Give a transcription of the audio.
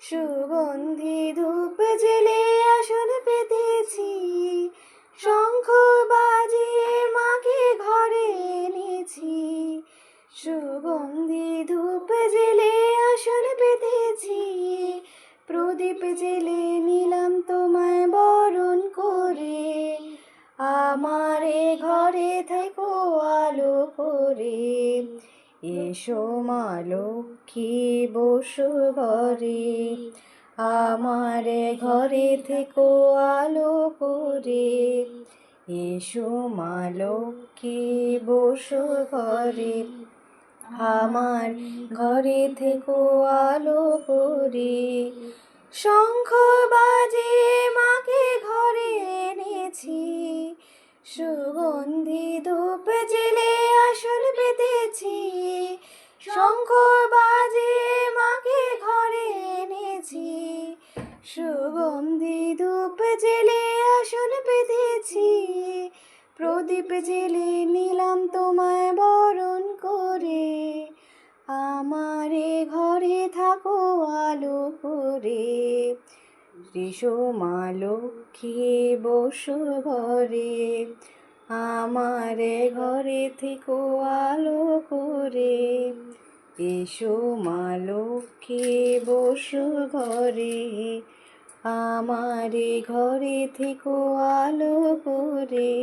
সুগন্ধি ধূপ জেলে আসন পেতেছি, শঙ্খ বাজিয়ে মাকে ঘরে এনেছি। সুগন্ধি ধূপ জেলে আসন পেতেছি, প্রদীপ জেলে নিলাম তোমায় বরণ করে। আমার এ ঘরে থেকো আলো করে, এসো মা লক্ষ্মী বসো ঘরে। আমার এ ঘরে থেকো আলো করে, এসো মা লক্ষ্মী বসো ঘরে। আমার ঘরে থেকো আলো করে, শঙ্খ বাজিয়ে মাকে ঘরে এনেছি। সুগন্ধি ধূপ জেলে আসন পেতেছি, শঙ্খ বাজিয়ে মাকে ঘরে এনেছি। সুগন্ধি ধূপ জেলে আসন পেতেছি, প্রদীপ জেলে নিলাম তোমায় বরণ করে। আমার এ ঘরে থাকো আলো করে, এসো মা লক্ষ্মী বসো ঘরে। আমার এ ঘরে থেকো আলো করে, এসো মা লক্ষ্মী বসো ঘরে। আমার এ ঘরে থেকো আলো করে।